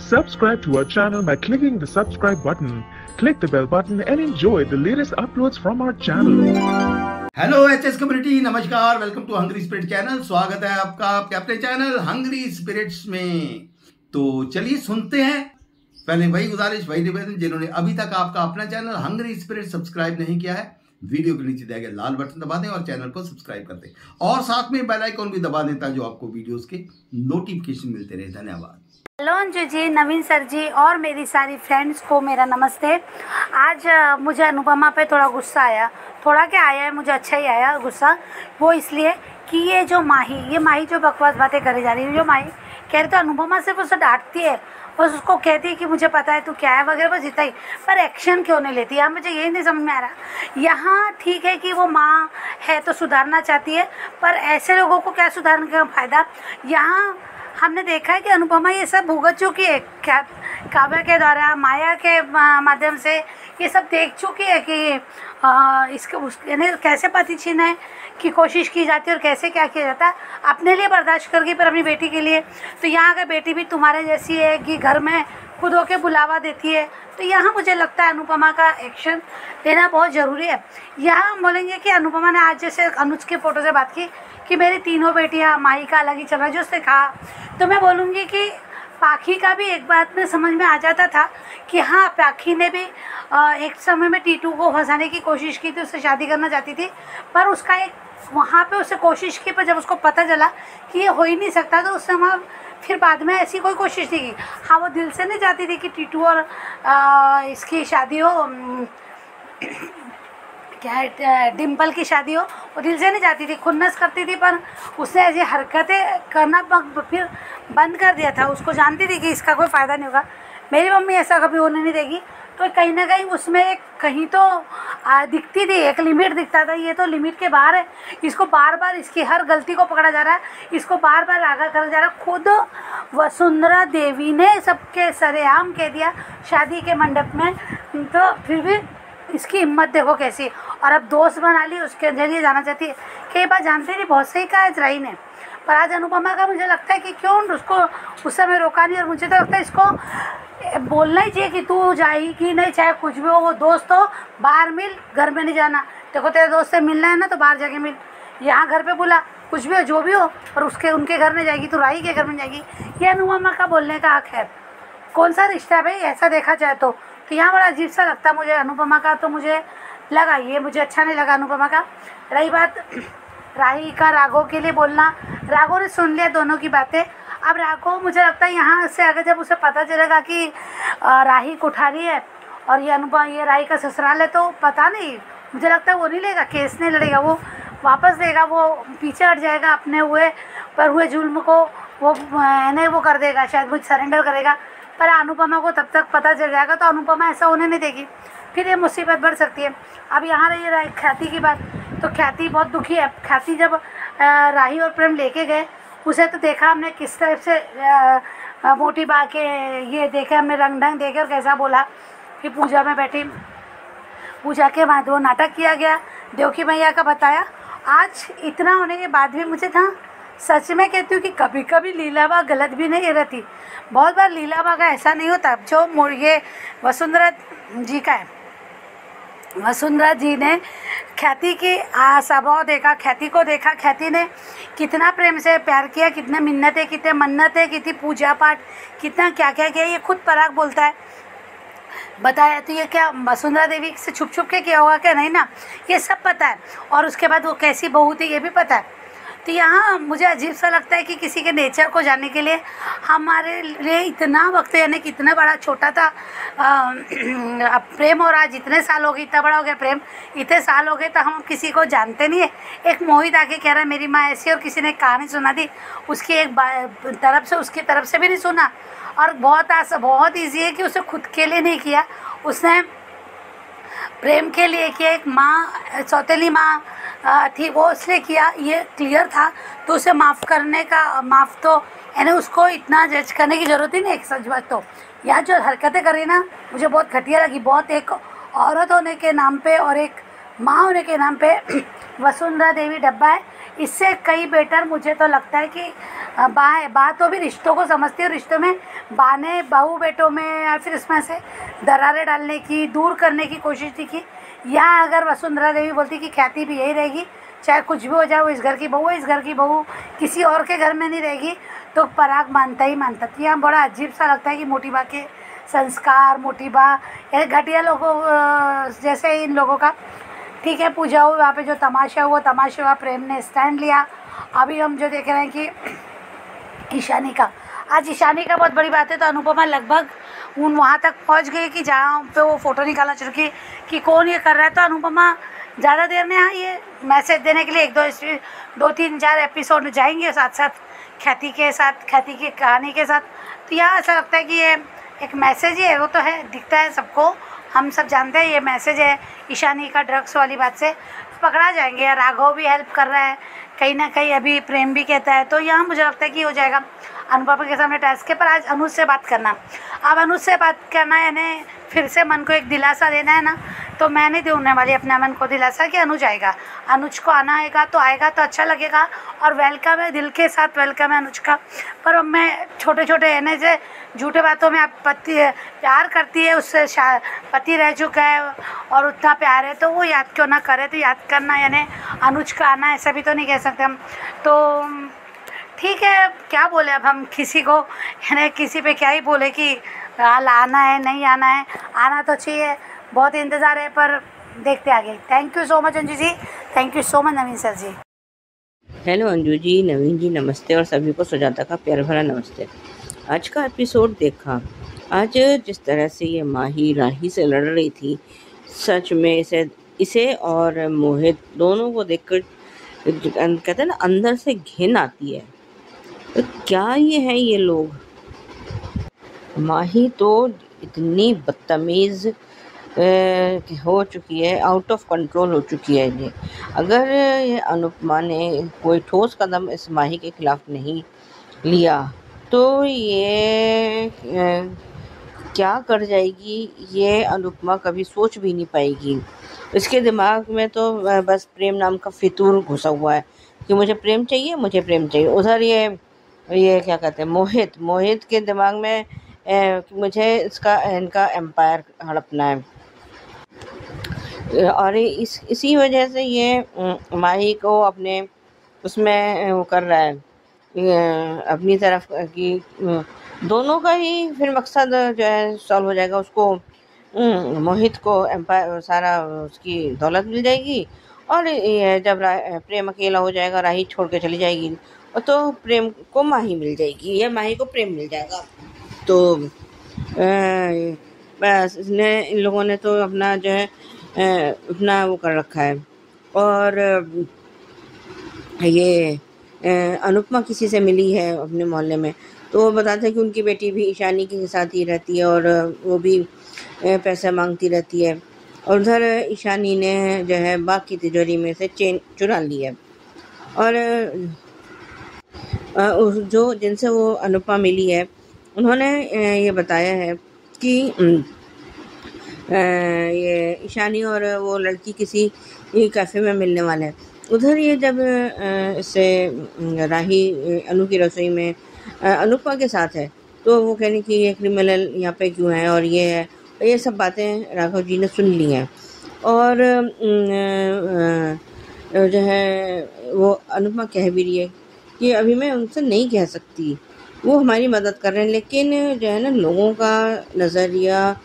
Subscribe to our channel by clicking the subscribe button. Click the bell button and enjoy the latest uploads from our channel. Hello HS community, नमस्कार। Welcome to hungry spirit channel. स्वागत है आपका आपके अपने channel hungry spirits में। तो चलिए सुनते हैं। पहले वही गुजारिश, वही निवेदन, जिन्होंने अभी तक आपका अपना चैनल हंग्री स्पिरिट सब्सक्राइब नहीं किया है, वीडियो के नीचे दिया गया लाल बटन दबा दें और चैनल को सब्सक्राइब कर दें और साथ में बेल आइकॉन भी दबा दें ताकि आपको वीडियोस के नोटिफिकेशन मिलते रहे। धन्यवाद। हेलो अंजू जी, नवीन सर जी और मेरी सारी फ्रेंड्स को मेरा नमस्ते। आज मुझे अनुपमा पे थोड़ा गुस्सा आया। थोड़ा क्या आया है, मुझे अच्छा ही आया गुस्सा। वो इसलिए कि ये माही जो बकवास बातें करे जा रही है, जो माही कह रही तो अनुपमा सिर्फ उसे डांटती है, बस उसको कहती है कि मुझे पता है तू क्या है वगैरह, बस इतना ही। पर एक्शन क्यों नहीं लेती, यहाँ मुझे यही नहीं समझ में आ रहा। यहाँ ठीक है कि वो माँ है तो सुधारना चाहती है, पर ऐसे लोगों को क्या सुधारने का फ़ायदा। यहाँ हमने देखा है कि अनुपमा ये सब भुगत चुकी है, काव्या के द्वारा, माया के माध्यम से ये सब देख चुकी है कि यानी कैसे पति छीनने की कोशिश की जाती है और कैसे क्या किया जाता है। अपने लिए बर्दाश्त कर गई पर अपनी बेटी के लिए। तो यहाँ अगर बेटी भी तुम्हारे जैसी है कि घर में खुद होके बुलावा देती है, तो यहाँ मुझे लगता है अनुपमा का एक्शन लेना बहुत ज़रूरी है। यहाँ हम बोलेंगे कि अनुपमा ने आज जैसे अनुज के फ़ोटो से बात की कि मेरी तीनों बेटियाँ, माही का अलग ही चल रहा है जो उसने कहा, तो मैं बोलूँगी कि पाखी का भी एक बात में समझ में आ जाता था कि हाँ, पाखी ने भी एक समय में टीटू को फंसाने की कोशिश की थी, उससे शादी करना चाहती थी, पर उसका एक वहाँ पे उससे कोशिश की, पर जब उसको पता चला कि ये हो ही नहीं सकता तो उसने वहाँ फिर बाद में ऐसी कोई कोशिश नहीं की। हाँ, वो दिल से नहीं चाहती थी कि टीटू और इसकी शादी हो, क्या है, डिम्पल की शादी हो, वो दिल से नहीं चाहती थी, खुन्नस करती थी, पर उसने ऐसी हरकतें करना फिर बंद कर दिया था। उसको जानती थी कि इसका कोई फ़ायदा नहीं होगा, मेरी मम्मी ऐसा कभी होने नहीं देगी। तो कहीं ना कहीं उसमें एक कहीं तो दिखती थी, एक लिमिट दिखता था। ये तो लिमिट के बाहर है, इसको बार बार इसकी हर गलती को पकड़ा जा रहा है, इसको बार बार आगा करा जा रहा है। खुद वसुंधरा देवी ने सबके सरेआम कह दिया शादी के मंडप में, तो फिर भी इसकी हिम्मत देखो कैसी। और अब दोस्त बना ली, उसके जरिए जाना चाहती है। कई बार जानते नहीं, बहुत सही कहा राही ने, पर आज अनुपमा का मुझे लगता है कि क्यों उसको उस समय रोका नहीं। और मुझे तो लगता है इसको बोलना ही चाहिए कि तू जाएगी नहीं, चाहे कुछ भी हो, वो दोस्त हो, बाहर मिल, घर में नहीं जाना। देखो तेरे दोस्त से मिलना है ना तो बाहर जाके मिल, यहाँ घर पे बुला, कुछ भी हो जो भी हो, पर उनके घर में जाएगी, तो राही के घर में जाएगी। ये अनुपमा का बोलने का हक है। कौन सा रिश्ता है भाई, ऐसा देखा जाए तो यहाँ बड़ा अजीब सा लगता मुझे अनुपमा का। तो मुझे लगा, ये मुझे अच्छा नहीं लगा अनुपमा का। रही बात राही का राघव के लिए बोलना, राघव ने सुन लिया दोनों की बातें। अब राघव मुझे लगता है यहाँ से अगर जब उसे पता चलेगा कि राही कुठारी है और ये राही का ससुराल है, तो पता नहीं, मुझे लगता है वो नहीं लेगा, केस नहीं लड़ेगा, वो वापस देगा, वो पीछे हट जाएगा, अपने हुए जुल्म को वो कर देगा, शायद वो सरेंडर करेगा। पर अनुपमा को तब तक पता चल जाएगा तो अनुपमा ऐसा होने नहीं देगी, फिर ये मुसीबत बढ़ सकती है। अब यहाँ रही ख्याति की बात, तो ख्याति बहुत दुखी है। ख्याति जब राही और प्रेम लेके गए, उसे तो देखा हमने किस तरह से मोटी बा के ये देखे हमने, रंग ढंग देखे, और कैसा बोला कि पूजा में बैठी, पूजा के बाद वो नाटक किया गया, देवकी मैया का बताया। आज इतना होने के बाद भी मुझे था, सच में कहती हूँ कि कभी कभी लीलाबा गलत भी नहीं रहती। बहुत बार लीलाबा का ऐसा नहीं होता जो ये वसुंधरा जी का है। वसुंधरा जी ने ख्याति की स्वभाव देखा, ख्याति को देखा, ख्याति ने कितना प्रेम से प्यार किया, कितने मिन्नतें, कितने मन्नतें, कितनी पूजा पाठ, कितना क्या क्या किया, ये खुद पराग बोलता है, बताया। तो ये क्या वसुंधरा देवी से छुप छुप के किया होगा क्या? नहीं ना, ये सब पता है। और उसके बाद वो कैसी बहू थी ये भी पता है। तो यहाँ मुझे अजीब सा लगता है कि किसी के नेचर को जानने के लिए हमारे लिए इतना वक्त, यानी कि इतना बड़ा छोटा था प्रेम, और आज इतने साल हो गए, इतना बड़ा हो गया प्रेम, इतने साल हो गए, तो हम किसी को जानते नहीं है। एक मोहित आके कह रहा है मेरी माँ ऐसी, और किसी ने कहानी सुना दी, उसकी एक तरफ से, उसकी तरफ से भी नहीं सुना। और बहुत ईजी है कि उसे खुद के लिए नहीं किया, उसने प्रेम के लिए किया। एक माँ, सौतेली माँ थी, वो इसलिए किया, ये क्लियर था, तो उसे माफ़ करने का, माफ़ तो यानी उसको इतना जज करने की ज़रूरत ही नहीं। एक सच बात तो यहाँ जो हरकतें करी ना, मुझे बहुत घटिया लगी। बहुत, एक औरत होने के नाम पे और एक माँ होने के नाम पे वसुंधरा देवी डब्बा है, इससे कई बेटर मुझे तो लगता है कि बा तो भी रिश्तों को समझती है, रिश्तों में बाने बहू बेटों में या फिर इसमें से दरारें डालने की, दूर करने की कोशिश थी कि यहाँ अगर वसुंधरा देवी बोलती कि ख्याति भी यही रहेगी, चाहे कुछ भी हो जाए, वो इस घर की बहू है, इस घर की बहू किसी और के घर में नहीं रहेगी, तो पराग मानता ही मानता। तो यहाँ बड़ा अजीब सा लगता है कि मोटी बा के संस्कार, मोटी बा या घटिया लोगों जैसे इन लोगों का, ठीक है, पूजा हुई वहाँ पे जो तमाशा हुआ, तमाशे हुआ, प्रेम ने स्टैंड लिया। अभी हम जो देख रहे हैं कि ईशानी का, आज ईशानी का बहुत बड़ी बात है, तो अनुपमा लगभग वहाँ तक पहुँच गई कि जहाँ पे वो फ़ोटो निकालना शुरू की कि कौन ये कर रहा है। तो अनुपमा ज़्यादा देर में ये मैसेज देने के लिए 2-3-4 एपिसोड जाएंगे साथ साथ ख्याति के साथ, ख्याति की कहानी के साथ। तो यहाँ ऐसा लगता है कि ये एक मैसेज ही है, वो तो है, दिखता है सबको, हम सब जानते हैं ये मैसेज है ईशानी का ड्रग्स वाली बात से पकड़ा जाएंगे। या राघव भी हेल्प कर रहा है कहीं ना कहीं, अभी प्रेम भी कहता है, तो यहाँ मुझे लगता है कि हो जाएगा। अनुपमा के सामने टास्क के पर आज अनुज से बात करना, अब अनुज से बात करना यानी फिर से मन को एक दिलासा देना है ना, तो मैं नहीं देने वाली अपने मन को दिलासा कि अनुज आएगा। अनुज को आना आएगा तो अच्छा लगेगा और वेलकम है, दिल के साथ वेलकम है अनुज का। पर अब मैं छोटे छोटे रहने से झूठे बातों में आप प्यार करती है, उससे पति रह चुका है और उतना प्यार है, तो वो याद क्यों ना करे। तो याद करना यानी अनुज का आना, ऐसा भी तो नहीं कह सकते हम। तो ठीक है, क्या बोले अब हम किसी को, यानी किसी पे क्या ही बोले कि आना है नहीं आना है, आना तो चाहिए, बहुत इंतज़ार है, पर देखते आगे। Thank you so much Anju ji, thank you so much Naveen sir ji. Hello Anju ji, Naveen ji नमस्ते, और सभी को सुजाता का प्यार भरा नमस्ते। आज का एपिसोड देखा, आज जिस तरह से ये माही राही से लड़ रही थी, सच में इसे और मोहित दोनों को देखकर कहते हैं ना, अंदर से घिन आती है। तो क्या ये है ये लोग? माही तो इतनी बदतमीज़ हो चुकी है, आउट ऑफ कंट्रोल हो चुकी है ये। अगर ये अनुपमा ने कोई ठोस कदम इस माही के खिलाफ नहीं लिया तो ये क्या कर जाएगी, ये अनुपमा कभी सोच भी नहीं पाएगी। इसके दिमाग में तो बस प्रेम नाम का फितूर घुसा हुआ है कि मुझे प्रेम चाहिए, मुझे प्रेम चाहिए। उधर ये क्या कहते हैं, मोहित के दिमाग में मुझे इनका एम्पायर हड़पना है। और इसी वजह से ये माही को अपने उसमें वो कर रहा है, अपनी तरफ की दोनों का ही फिर मकसद जो है सॉल्व हो जाएगा। उसको मोहित को एम्पायर, सारा उसकी दौलत मिल जाएगी, और जब प्रेम अकेला हो जाएगा, राही छोड़ के चली जाएगी, और तो प्रेम को माही मिल जाएगी, या माही को प्रेम मिल जाएगा। तो बस इन लोगों ने तो अपना जो है अपना वो कर रखा है। और ये अनुपमा किसी से मिली है अपने मोहल्ले में, तो वो बताते हैं कि उनकी बेटी भी ईशानी के साथ ही रहती है और वो भी पैसा मांगती रहती है। और उधर ईशानी ने जो है बाकी तिजोरी में से चेन चुरा ली है। और जो जिनसे वो अनुपमा मिली है, उन्होंने ये बताया है कि ये ईशानी और वो लड़की किसी कैफ़े में मिलने वाले हैं। उधर ये जब इससे राही अनु की रसोई में अनुपमा के साथ है, तो वो कह रही कि ये क्रिमिनल यहाँ पे क्यों है, और ये सब बातें राघव जी ने सुन ली हैं। और जो है वो अनुपमा कह भी रही है कि अभी मैं उनसे नहीं कह सकती, वो हमारी मदद कर रहे हैं, लेकिन जो है ना, लोगों का नज़रिया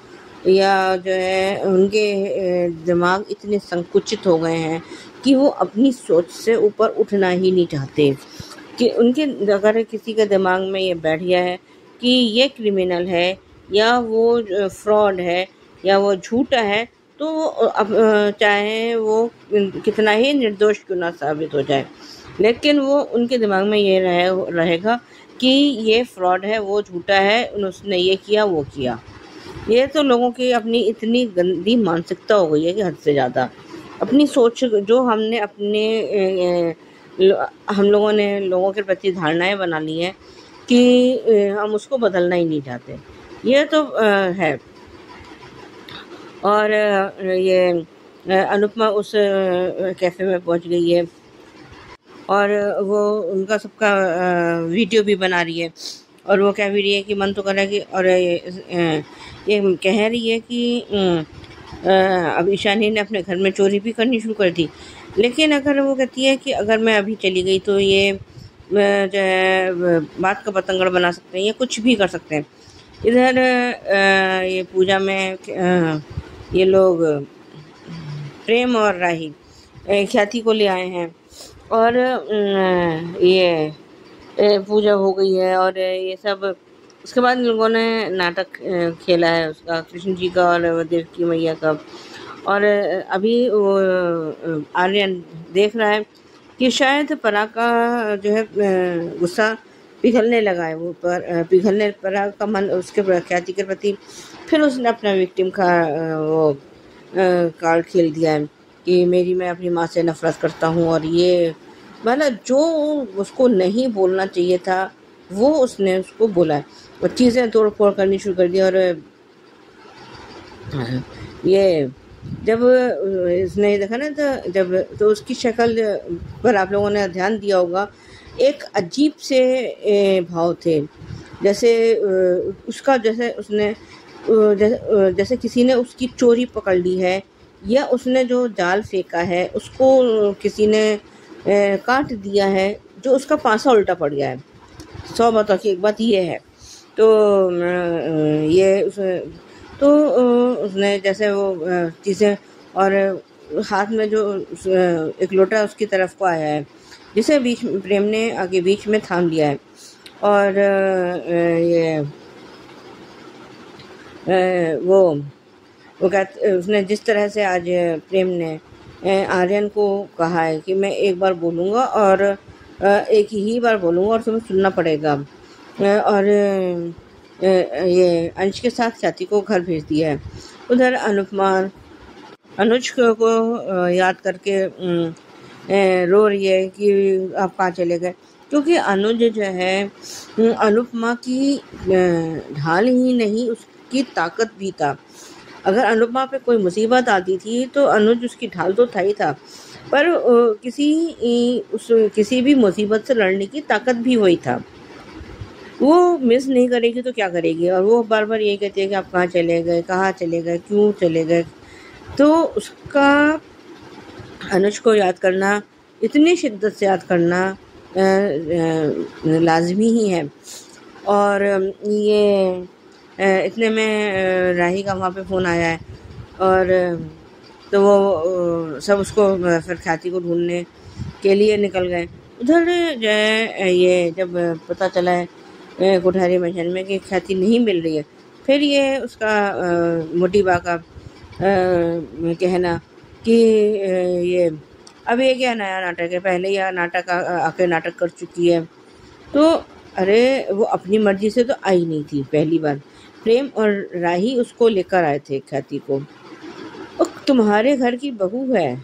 या जो है उनके दिमाग इतने संकुचित हो गए हैं कि वो अपनी सोच से ऊपर उठना ही नहीं चाहते। कि उनके अगर किसी के दिमाग में ये बैठ गया है कि ये क्रिमिनल है, या वो फ्रॉड है, या वो झूठा है, तो अब चाहे वो कितना ही निर्दोष क्यों ना साबित हो जाए, लेकिन वो उनके दिमाग में ये रहेगा कि ये फ्रॉड है, वो झूठा है, उसने ये किया वो किया। ये तो लोगों की अपनी इतनी गंदी मानसिकता हो गई है कि हद से ज़्यादा। अपनी सोच जो हमने हम लोगों ने लोगों के प्रति धारणाएं बना ली हैं कि हम उसको बदलना ही नहीं चाहते, ये तो है। और ये अनुपमा उस कैफ़े में पहुंच गई है, और वो उनका सबका वीडियो भी बना रही है। और वो कह भी रही है कि मन तो कर रहा है कि, और ये कह रही है कि अब ईशानी ने अपने घर में चोरी भी करनी शुरू कर दी। लेकिन अगर वो कहती है कि अगर मैं अभी चली गई तो ये जो है बात का बतंगड़ बना सकते हैं या कुछ भी कर सकते हैं। इधर ये पूजा में ये लोग प्रेम और राही ख्याति को ले आए हैं और ये पूजा हो गई है और ये सब। उसके बाद लोगों ने नाटक खेला है उसका, कृष्ण जी का और देवकी मैया का। और अभी वो आर्यन देख रहा है कि शायद पराग का जो है गुस्सा पिघलने लगा है, वो पिघलने पराग का मन उसके ख्याति के प्रति। फिर उसने अपना विक्टिम का वो कार्ड खेल दिया है कि मैं अपनी माँ से नफरत करता हूँ। और ये मतलब जो उसको नहीं बोलना चाहिए था वो उसने उसको बोला है और चीज़ें तोड़ फोड़ करनी शुरू कर दी। और ये जब इसने देखा ना तो उसकी शक्ल पर आप लोगों ने ध्यान दिया होगा, एक अजीब से भाव थे, जैसे उसका जैसे उसने जैसे किसी ने उसकी चोरी पकड़ ली है या उसने जो जाल फेंका है उसको किसी ने काट दिया है, जो उसका पासा उल्टा पड़ गया है। 100 बातों की एक बात ये है। तो ये उसने जैसे वो चीज़ें और हाथ में जो एक लोटा उसकी तरफ को आया है जिसे प्रेम ने आगे बीच में थाम लिया है। और ये वो कहते उसने जिस तरह से आज प्रेम ने आर्यन को कहा है कि मैं एक बार बोलूँगा और एक ही बार बोलूँगा और तुम्हें सुनना पड़ेगा। और ये अंश के साथ ख्याति को घर भेज दिया है। उधर अनुपमा अनुज को याद करके रो रही है कि आप कहाँ चले गए, क्योंकि अनुज जो है अनुपमा की ढाल ही नहीं उसकी ताकत भी था। अगर अनुपमा पे कोई मुसीबत आती थी तो अनुज उसकी ढाल तो था ही था, पर किसी भी मुसीबत से लड़ने की ताकत भी वही था। वो मिस नहीं करेगी तो क्या करेगी। और वो बार बार यही कहती है कि आप कहाँ चले गए, कहाँ चले गए, क्यों चले गए। तो उसका अनुज को याद करना, इतनी शिद्दत से याद करना लाजमी ही है। और ये इतने में राही का वहाँ पे फ़ोन आया है और तो वो सब उसको फिर ख्याति को ढूंढने के लिए निकल गए। उधर जो है ये जब पता चला है कोठारी मैंशन में कि ख्याति नहीं मिल रही है, फिर ये उसका मोटी बा का कहना कि ये अब ये क्या नया नाटक है, पहले यह नाटक आके नाटक कर चुकी है। तो अरे वो अपनी मर्जी से तो आई नहीं थी, पहली बार प्रेम और राही उसको लेकर आए थे ख्याति को। और तुम्हारे घर की बहू है।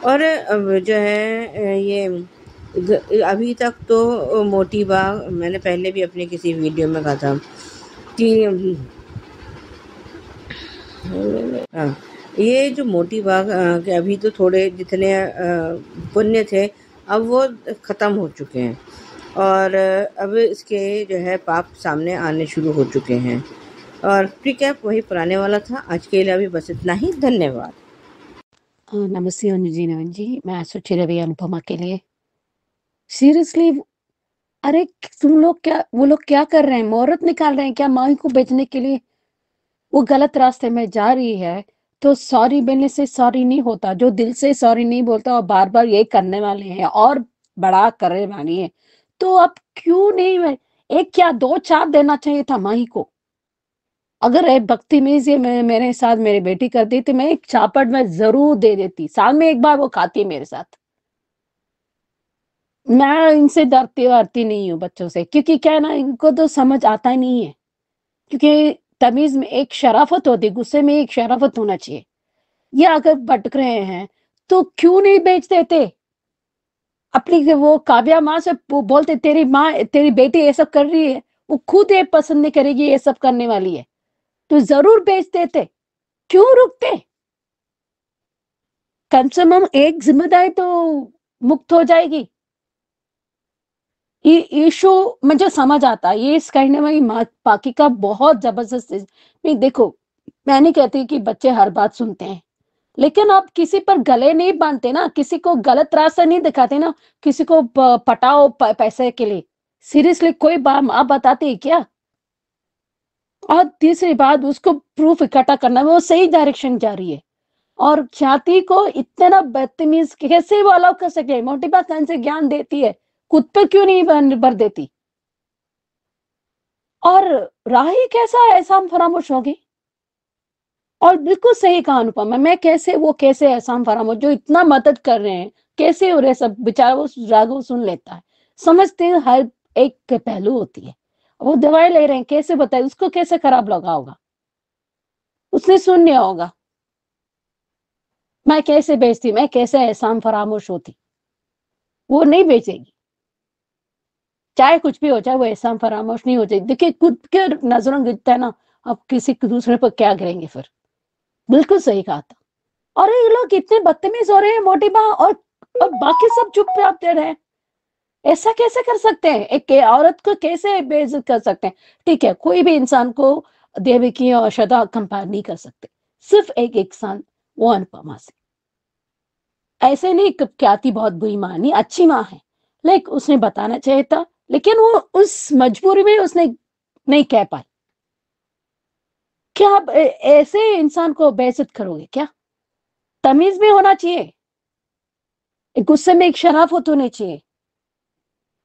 और जो है ये अभी तक तो मोटी बाग, मैंने पहले भी अपने किसी वीडियो में कहा था कि ये जो मोटी बाग के अभी तो थोड़े जितने पुण्य थे अब वो ख़त्म हो चुके हैं और अब इसके जो है पाप सामने आने शुरू हो चुके हैं। और प्रीकैप वही पुराने वाला था। आज के लिए अभी बस इतना ही। धन्यवाद। नमस्ते अनुजी जी, मैं सोची रवि अनुपमा के लिए सीरियसली, अरे तुम लोग क्या, वो लोग क्या कर रहे हैं, मुहूर्त निकाल रहे हैं क्या माही को बेचने के लिए। वो गलत रास्ते में जा रही है तो सॉरी बोलने से सॉरी नहीं होता। जो दिल से सॉरी नहीं बोलता और बार बार ये करने वाले हैं और बड़ा करने वाली है, तो अब क्यों नहीं, एक क्या 2-4 देना चाहिए था माही को। अगर भक्ति में से मेरे साथ मेरी बेटी करती तो मैं एक चापट में जरूर दे देती, साल में एक बार वो खाती है मेरे साथ। मैं इनसे डरती नहीं हूँ बच्चों से, क्योंकि क्या है ना, इनको तो समझ आता ही नहीं है। क्योंकि तमीज में एक शराफत होती, गुस्से में एक शराफत होना चाहिए। ये अगर भटक रहे हैं तो क्यों नहीं बेच देते। अपनी वो काव्या माँ से बोलते तेरी माँ तेरी बेटी ये सब कर रही है, वो खुद ये पसंद नहीं करेगी ये सब करने वाली है, तो जरूर बेच देते। क्यों रुकते। कम से कम एक जिम्मेदारी तो मुक्त हो जाएगी। ये शो मुझे समझ आता है, ये इस कहने में पाकी का बहुत जबरदस्त नहीं। देखो, मैं नहीं कहती कि बच्चे हर बात सुनते हैं, लेकिन आप किसी पर गले नहीं बांधते ना, किसी को गलत रास्ता नहीं दिखाते ना, किसी को पटाओ पैसे के लिए। सीरियसली कोई बात आप बताते हैं क्या? और तीसरी बात, उसको प्रूफ इकट्ठा करना, वो सही डायरेक्शन जा रही है। और ख्याति को इतना बदतमीज कैसे वो अलाउ कर सके? मोटी बात से ज्ञान देती है, खुद पर क्यों नहीं निर्भर देती? और राही कैसा ऐसा फरामोश होगी? और बिल्कुल सही कहा अनुपमा, मैं कैसे एहसान फरामोश जो इतना मदद कर रहे हैं, कैसे हो रहे सब बेचारा वो राघव सुन लेता है। समझते हैं हर एक के पहलू होती है। वो दवाई ले रहे हैं, कैसे बताए उसको, कैसे खराब लगा होगा, उसने सुन लिया होगा। मैं कैसे बेचती, मैं कैसे एहसान फरामोश होती, वो नहीं बेचेगी। चाहे कुछ भी हो जाए, वो एहसान फरामोश नहीं हो जाएगी। देखिए खुद के नजरों गिरता है ना, अब किसी दूसरे पर क्या करेंगे फिर? बिल्कुल सही कहा था। और ये लोग इतने बदतमीज हो रहे हैं मोटी बा, और बाकी सब चुप चाप दे रहे हैं। ऐसा कैसे कर सकते हैं? एक औरत को कैसे बेइज्जत कर सकते हैं? ठीक है, कोई भी इंसान को देवकी और श्रद्धा कंपेयर नहीं कर सकते, सिर्फ एक इंसान, वो अनुपमा से। ऐसे नहीं ख्याति बहुत बुरी माँ नहीं, अच्छी माँ है, लेकिन उसने बताना चाहिए था, लेकिन वो उस मजबूरी में उसने नहीं कह पाई। क्या आप ऐसे इंसान को बेइज्जत करोगे क्या? तमीज में होना चाहिए, गुस्से में एक शराफत होनी चाहिए।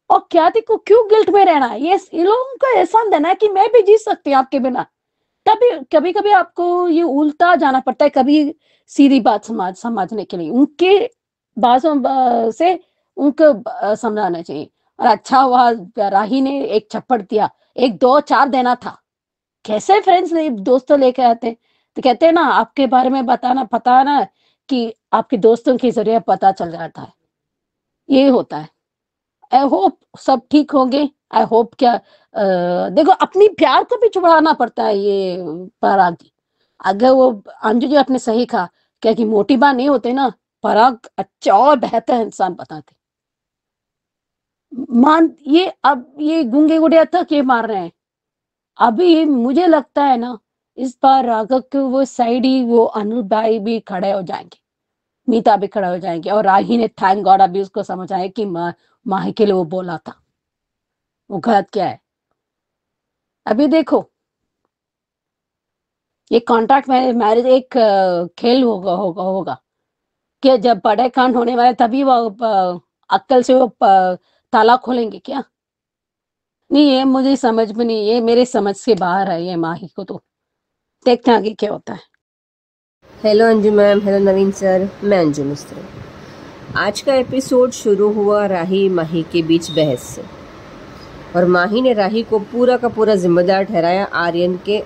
और ख्याति को क्यों गिल्ट में रहना है? ये लोगों को एहसान देना है कि मैं भी जी सकती हूँ आपके बिना। तभी कभी कभी आपको ये उल्टा जाना पड़ता है, कभी सीधी बात समझने के लिए उनके बातों से उनको समझाना चाहिए। और अच्छा हुआ राही ने एक चप्पड़ दिया, एक 2-4 देना था। कैसे फ्रेंड्स दोस्तों लेकर आते हैं, तो कहते हैं ना आपके बारे में बताना, पता है ना कि आपके दोस्तों के जरिए पता चल जाता है। ये होता है। आई होप सब ठीक होंगे। आई होप क्या देखो, अपनी प्यार को भी छुड़ाना पड़ता है ये पराग जी। अगर वो अंजू जी आपने सही कहा, क्या कि मोटी बात नहीं होते ना, पराग अच्छा और बेहतर इंसान बताते। मान ये अब ये गूंगे गुड़िया तक ये मार रहे हैं। अभी मुझे लगता है ना इस बार राघव के वो साइड ही वो अनिल भाई भी खड़े हो जाएंगे, मीता भी खड़े हो जाएंगे। और राही ने थैंक गॉड अभी उसको समझ आया कि माही के लिए वो बोला था, वो गलत क्या है। अभी देखो ये कॉन्ट्रैक्ट मैरिज एक खेल होगा कि जब बड़े कांड होने वाले तभी वो अक्कल से वो ताला खोलेंगे क्या? नहीं, ये मुझे समझ में नहीं, ये मेरे समझ से बाहर है ये माही को। तो देखते हैं आगे क्या होता है। हेलो अंजू मैम, हेलो नवीन सर, मैं अंजू मिस्त्री। आज का एपिसोड शुरू हुआ राही माही के बीच बहस से, और माही ने राही को पूरा का पूरा जिम्मेदार ठहराया आर्यन के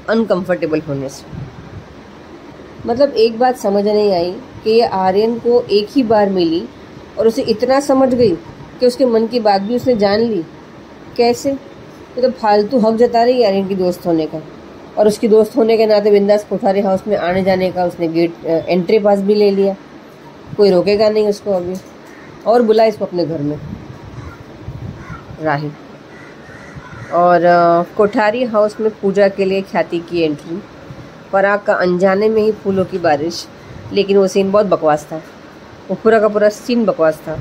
अनकंफर्टेबल होने से। मतलब एक बात समझ नहीं आई कि ये आर्यन को एक ही बार मिली और उसे इतना समझ गई कि उसके मन की बात भी उसने जान ली। कैसे? ये तो फालतू हक जता रही है आर्यन की दोस्त होने का, और उसकी दोस्त होने के नाते बिंदास कोठारी हाउस में आने जाने का उसने गेट एंट्री पास भी ले लिया, कोई रोकेगा नहीं उसको अभी। और बुला इसको अपने घर में राही। और कोठारी हाउस में पूजा के लिए ख्याति की एंट्री, पराग का अनजाने में ही फूलों की बारिश। लेकिन वो सीन बहुत बकवास था, वो पूरा का पूरा सीन बकवास था,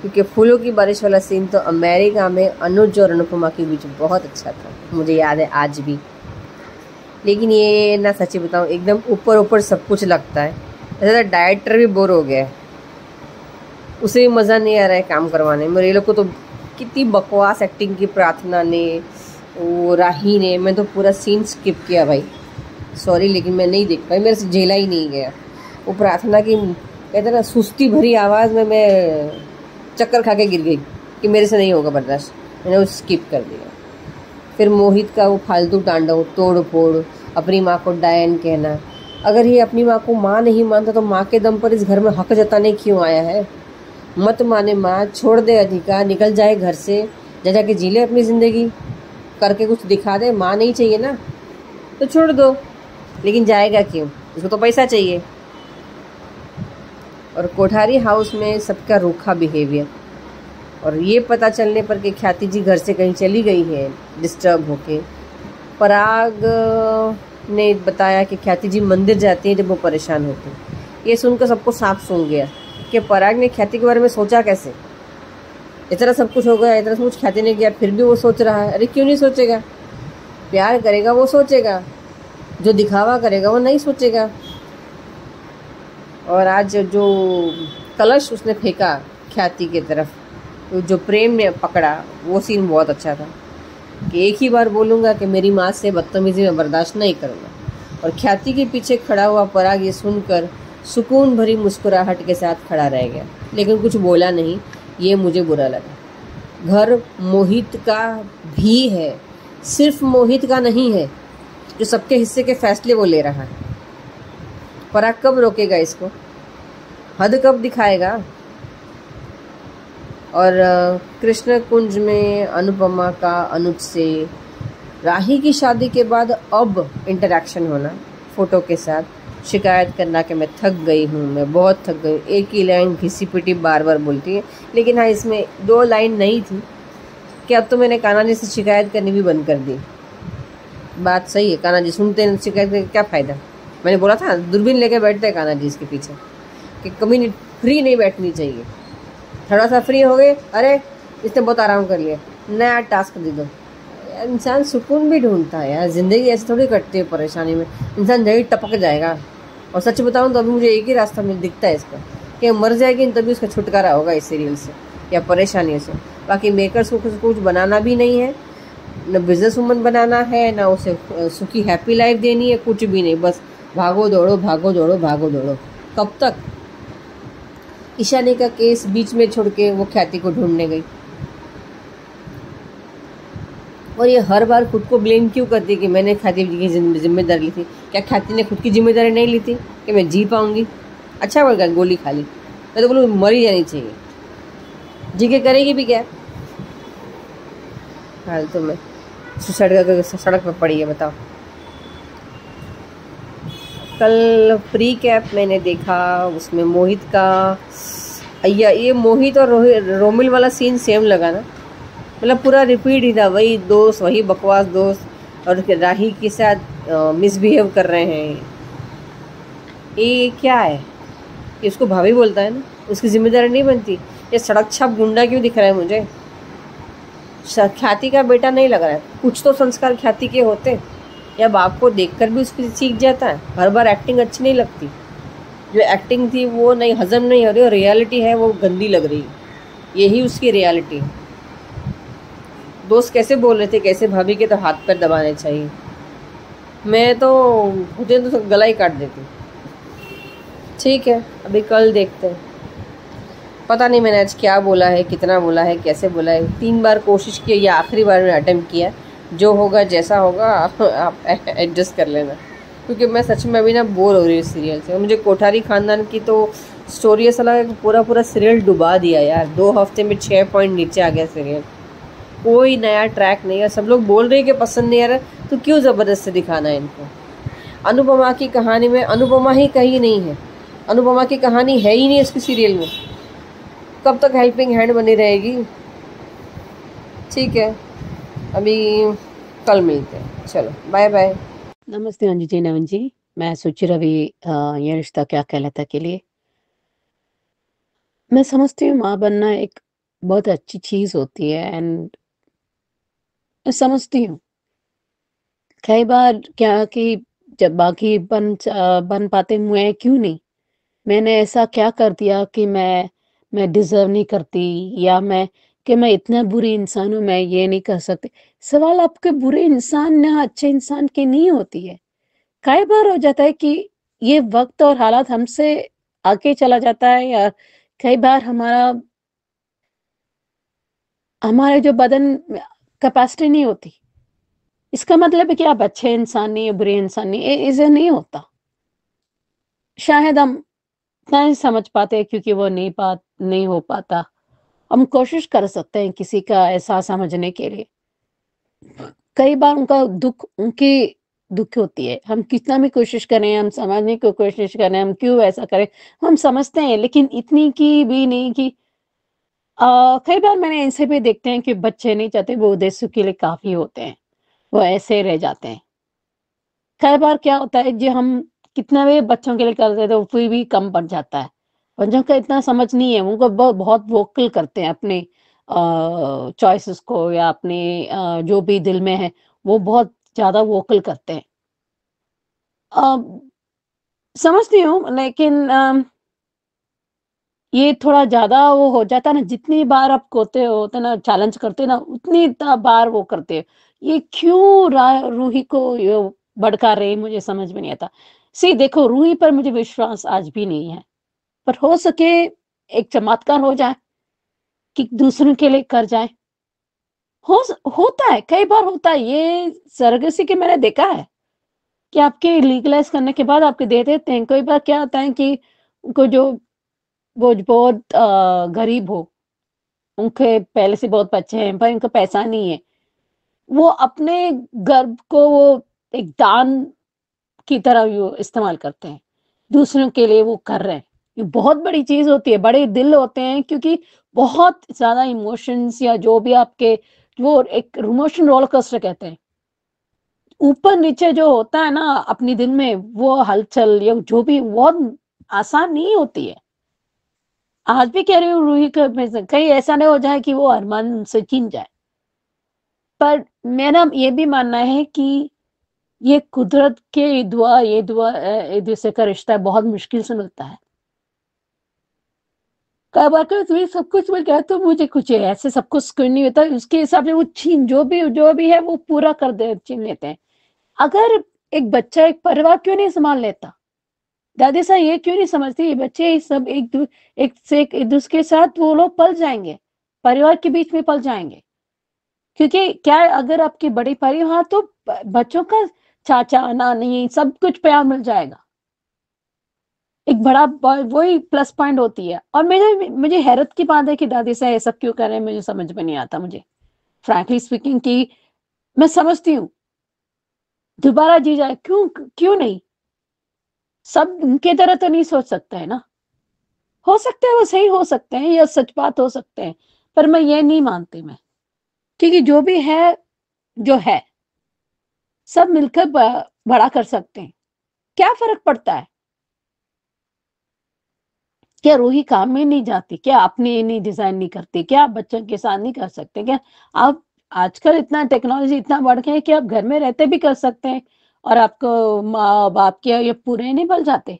क्योंकि फूलों की बारिश वाला सीन तो अमेरिका में अनुज और अनुपमा के बीच बहुत अच्छा था, मुझे याद है आज भी। लेकिन ये ना सच्ची बताऊँ एकदम ऊपर ऊपर सब कुछ लगता है, ऐसा डायरेक्टर भी बोर हो गया है, उसे भी मज़ा नहीं आ रहा है काम करवाने में। ये लोग को तो कितनी बकवास एक्टिंग की प्रार्थना ने, वो राही ने, मैं तो पूरा सीन स्किप किया भाई, सॉरी, लेकिन मैं नहीं देख पाई, मेरे से झेला ही नहीं गया। वो प्रार्थना की कहते ना सुस्ती भरी आवाज़ में मैं चक्कर खा के गिर गई कि मेरे से नहीं होगा बर्दाश्त, मैंने वो स्किप कर दिया। फिर मोहित का वो फालतू तांडव, तोड़ फोड़, अपनी माँ को डायन कहना। अगर ये अपनी माँ को माँ नहीं मानता तो माँ के दम पर इस घर में हक जताने क्यों आया है? मत माने माँ, छोड़ दे अधिकार, निकल जाए घर से, जाके जी ले अपनी ज़िंदगी, करके कुछ दिखा दे। माँ नहीं चाहिए ना तो छोड़ दो, लेकिन जाएगा क्यों? इसको तो पैसा चाहिए। और कोठारी हाउस में सबका रूखा बिहेवियर, और ये पता चलने पर कि ख्याति जी घर से कहीं चली गई है डिस्टर्ब होके, पराग ने बताया कि ख्याति जी मंदिर जाती हैं जब वो परेशान होती हैं। ये सुनकर सबको साफ सूंघ गया कि पराग ने ख्याति के बारे में सोचा कैसे। इतना सब कुछ हो गया, इतना सब कुछ ख्याति ने किया, फिर भी वो सोच रहा है। अरे क्यों नहीं सोचेगा? प्यार करेगा वो सोचेगा, जो दिखावा करेगा वो नहीं सोचेगा। और आज जो कलश उसने फेंका ख्याति की तरफ, तो जो प्रेम ने पकड़ा, वो सीन बहुत अच्छा था कि एक ही बार बोलूँगा कि मेरी माँ से बदतमीजी में बर्दाश्त नहीं करूँगा। और ख्याति के पीछे खड़ा हुआ पराग ये सुनकर सुकून भरी मुस्कुराहट के साथ खड़ा रह गया, लेकिन कुछ बोला नहीं। ये मुझे बुरा लगा। घर मोहित का भी है, सिर्फ मोहित का नहीं है जो सबके हिस्से के फैसले वो ले रहा है। पराग कब रोकेगा इसको? हद कब दिखाएगा? और कृष्ण कुंज में अनुपमा का अनुज से राही की शादी के बाद अब इंटरेक्शन होना फोटो के साथ, शिकायत करना कि मैं थक गई हूँ, मैं बहुत थक गई हूँ। एक ही लाइन घिसी पिटी बार बार बोलती है। लेकिन हाँ, इसमें 2 लाइन नहीं थी कि अब तो मैंने कान्हा जी से शिकायत करनी भी बंद कर दी। बात सही है, कान्हा जी सुनते हैं, शिकायत करके क्या फ़ायदा। मैंने बोला था दूरबीन लेके बैठते हैं कान्हा जी इसके पीछे कि कभी फ्री नहीं बैठनी चाहिए। थोड़ा सा फ्री हो गए, अरे इसने बहुत आराम कर लिया, नया टास्क दे दो। इंसान सुकून भी ढूंढता है यार, ज़िंदगी ऐसे थोड़ी कटती है परेशानी में। इंसान जल्दी टपक जाएगा। और सच बताऊं तो अभी मुझे एक ही रास्ता में दिखता है इसका कि मर जाएगी तभी उसका छुटकारा होगा इस सीरियल से या परेशानियों से। बाकी मेकर्स को कुछ बनाना भी नहीं है, न बिजनेस वुमन बनाना है, ना उसे सुखी हैप्पी लाइफ देनी है, कुछ भी नहीं। बस भागो दौड़ो भागो दौड़ो भागो दौड़ो। कब तक? ईशानी का केस बीच में छोड़ के वो ख्याति को ढूंढने गई। और ये हर बार खुद को ब्लेम क्यों करती कि मैंने ख्याति की जिम्मेदारी ली थी? क्या ख्याति ने खुद की जिम्मेदारी नहीं ली थी कि मैं जी पाऊंगी? अच्छा होगा गोली खा ली, मैं तो बोलूँ मर ही जानी चाहिए। जी के करेगी भी क्या? हाल तो मैं सुसाइड करके सड़क पर पड़ी है, बताओ। कल प्री कैप मैंने देखा, उसमें मोहित का ये मोहित और रोमिल वाला सीन सेम लगा ना, मतलब पूरा रिपीट ही था। वही दोस्त, वही बकवास दोस्त, और राही के साथ मिसबिहेव कर रहे हैं। ये क्या है? ये उसको भाभी बोलता है ना, उसकी जिम्मेदारी नहीं बनती। ये सड़क छाप गुंडा क्यों दिख रहा है मुझे? ख्याति का बेटा नहीं लग रहा है। कुछ तो संस्कार ख्याति के होते, या बाप को देखकर भी उसकी सीख जाता है। हर बार एक्टिंग अच्छी नहीं लगती, जो एक्टिंग थी वो नहीं, हजम नहीं हो रही, और रियलिटी है वो गंदी लग रही है। यही उसकी रियलिटी है। दोस्त कैसे बोल रहे थे, कैसे भाभी के तो हाथ पैर दबाने चाहिए। मैं तो मुझे तो गला ही काट देती। ठीक है, अभी कल देखते हैं। पता नहीं मैंने आज क्या बोला है, कितना बोला है, कैसे बोला है। 3 बार कोशिश की, या आखिरी बार में अटेम्प्ट किया। जो होगा जैसा होगा आप एडजस्ट कर लेना, क्योंकि मैं सच में अभी ना बोर हो रही हूँ सीरियल से। मुझे कोठारी खानदान की तो स्टोरी ऐसा लगा कि पूरा सीरियल डुबा दिया यार। 2 हफ्ते में 6 पॉइंट नीचे आ गया सीरियल। कोई नया ट्रैक नहीं है। सब लोग बोल रहे हैं कि पसंद नहीं आ रहा, तो क्यों ज़बरदस्ती दिखाना है इनको? अनुपमा की कहानी में अनुपमा ही कहीं नहीं है। अनुपमा की कहानी है ही नहीं इसकी सीरियल में। कब तक हेल्पिंग हैंड बनी रहेगी? ठीक है, अभी कल मिलते हैं। चलो बाय बाय। नमस्ते अंजू नवन जी, मैं सोची रवि ये रिश्ता क्या कहलाता के लिए। मैं समझती हूँ माँ बनना एक बहुत अच्छी चीज़ होती है, एंड मैं समझती हूँ कई बार क्या कि जब बाकी बन पाते हुए क्यों नहीं, मैंने ऐसा क्या कर दिया कि मैं डिज़र्व नहीं करती, या मैं इतना बुरी इंसान हूँ, मैं ये नहीं कर सकती। सवाल आपके बुरे इंसान ना अच्छे इंसान की नहीं होती है। कई बार हो जाता है कि ये वक्त और हालात हमसे आगे चला जाता है, या कई बार हमारे जो बदन कैपेसिटी नहीं होती। इसका मतलब है कि आप अच्छे इंसान नहीं है, बुरे इंसान नहीं, इसे नहीं होता। शायद हम नहीं समझ पाते क्योंकि वो नहीं हो पाता। हम कोशिश कर सकते हैं किसी का एहसास समझने के लिए। कई बार उनकी दुख होती है। हम कितना भी कोशिश करें, हम समझने की कोशिश करें, हम क्यों ऐसा करें, हम समझते हैं, लेकिन इतनी की भी नहीं कि कई बार मैंने ऐसे भी देखते हैं कि बच्चे नहीं चाहते, वो उद्देश्य के लिए काफ़ी होते हैं, वो ऐसे रह जाते हैं। कई बार क्या होता है जो हम कितना भी बच्चों के लिए करते हैं तो फिर भी कम पड़ जाता है। बच्चों का इतना समझ नहीं है, उनको बहुत वोकल करते हैं अपने चॉइसेस को या अपने जो भी दिल में है, वो बहुत ज़्यादा वोकल करते हैं। अ, समझती हूँ लेकिन ये थोड़ा ज़्यादा वो हो जाता है ना, जितनी बार आप होते ना चैलेंज करते ना, उतनी बार वो करते हैं। ये क्यों रूही को ये भड़का रहे हैं, मुझे समझ में नहीं आता। देखो, रूही पर मुझे विश्वास आज भी नहीं है, पर हो सके एक चमत्कार हो जाए कि दूसरों के लिए कर जाए। होता है, कई बार होता है, ये सरगसी के मैंने देखा है कि आपके लीगलाइज़ करने के बाद आपके दे देते हैं। कई बार क्या होता है कि उनको जो वो बहुत गरीब हो, उनके पहले से बहुत बच्चे हैं पर इनका पैसा नहीं है, वो अपने गर्भ को वो एक दान की तरह वो इस्तेमाल करते हैं, दूसरों के लिए वो कर रहे हैं। ये बहुत बड़ी चीज़ होती है, बड़े दिल होते हैं, क्योंकि बहुत ज़्यादा इमोशंस या जो भी आपके वो एक इमोशन रोलर कोस्टर कहते हैं। ऊपर-नीचे जो होता है ना अपने दिल में, वो हलचल या जो भी बहुत आसान नहीं होती है। आज भी कह रही हूँ रूही का, कहीं ऐसा नहीं हो जाए कि वो अरमान से छीन जाए। पर मेरा ये भी मानना है कि ये कुदरत के ये दुआ एक दूसरे का रिश्ता बहुत मुश्किल से मिलता है। कई बार तुम्हें सब कुछ मिल गया तो मुझे कुछ है, ऐसे सब कुछ क्यों नहीं होता, उसके हिसाब से वो छीन जो भी है वो पूरा कर दे छीन लेते हैं। अगर एक बच्चा एक परिवार क्यों नहीं संभाल लेता? दादी साहब ये क्यों नहीं समझती, ये बच्चे सब एक दूसरे के साथ वो लोग पल जाएंगे, परिवार के बीच में पल जाएंगे। क्योंकि क्या है, अगर आपकी बड़ी परिवार तो बच्चों का चाचा नानी सब कुछ प्यार मिल जाएगा, एक बड़ा वही प्लस पॉइंट होती है। और मुझे हैरत की बात है कि दादी साहब ये सब क्यों कर रहे हैं, मुझे समझ में नहीं आता। मुझे फ्रैंकली स्पीकिंग कि मैं समझती हूँ दोबारा जी जाए, क्यों नहीं, सब उनके तरह तो नहीं सोच सकते है ना। हो सकता है वो सही हो सकते हैं या सच बात हो सकते हैं, पर मैं ये नहीं मानती मैं, क्योंकि जो भी है जो है सब मिलकर बड़ा कर सकते हैं। क्या फर्क पड़ता है? क्या रूही काम में नहीं जाती? क्या अपने नहीं डिजाइन नहीं करती? क्या आप बच्चों के साथ नहीं कर सकते? क्या आप आजकल इतना टेक्नोलॉजी इतना बढ़ गया है कि आप घर में रहते भी कर सकते हैं और आपको माँ बाप के ये पूरे नहीं बल जाते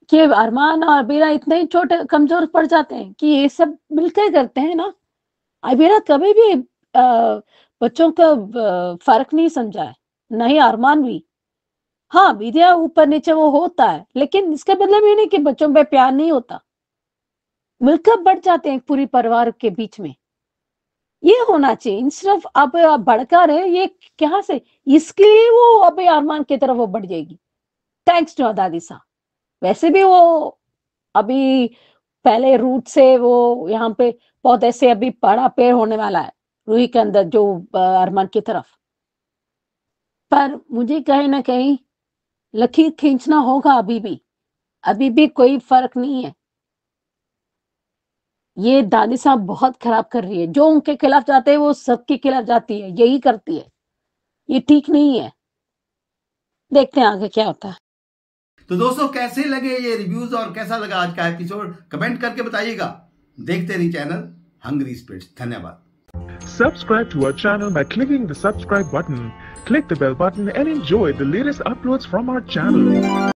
कि अरमान और अबीरा इतने ही छोटे कमजोर पड़ जाते हैं कि ये सब मिलकर करते हैं ना। अबीरा कभी भी बच्चों का फर्क नहीं समझा है, नहीं अरमान भी। हाँ, विद्या ऊपर नीचे वो होता है, लेकिन इसका मतलब ये नहीं कि बच्चों पे प्यार नहीं होता, मिलकर बढ़ जाते हैं पूरी परिवार के बीच में। ये होना चाहिए, सिर्फ अब भड़का रहे ये क्या से, इसके लिए वो अब अरमान की तरफ वो बढ़ जाएगी। थैंक्स टू दादी साहब। वैसे भी वो अभी पहले रूट से वो यहाँ पे पौधे से अभी बड़ा पेड़ होने वाला है रूही के अंदर, जो अरमान की तरफ। पर मुझे कहीं ना कहीं लकीर खींचना होगा, अभी भी कोई फर्क नहीं है। ये दादी साहब बहुत खराब कर रही है, जो उनके खिलाफ जाते हैं वो सबके खिलाफ जाती है, यही करती है, ये ठीक नहीं है। देखते हैं आगे क्या होता है। तो दोस्तों, कैसे लगे ये रिव्यूज और कैसा लगा आज का एपिसोड, कमेंट करके बताइएगा। देखते रहिए चैनल हंग्री स्पिरिट्स। धन्यवाद। Subscribe to our channel by clicking the subscribe button. Click the bell button and enjoy the latest uploads from our channel.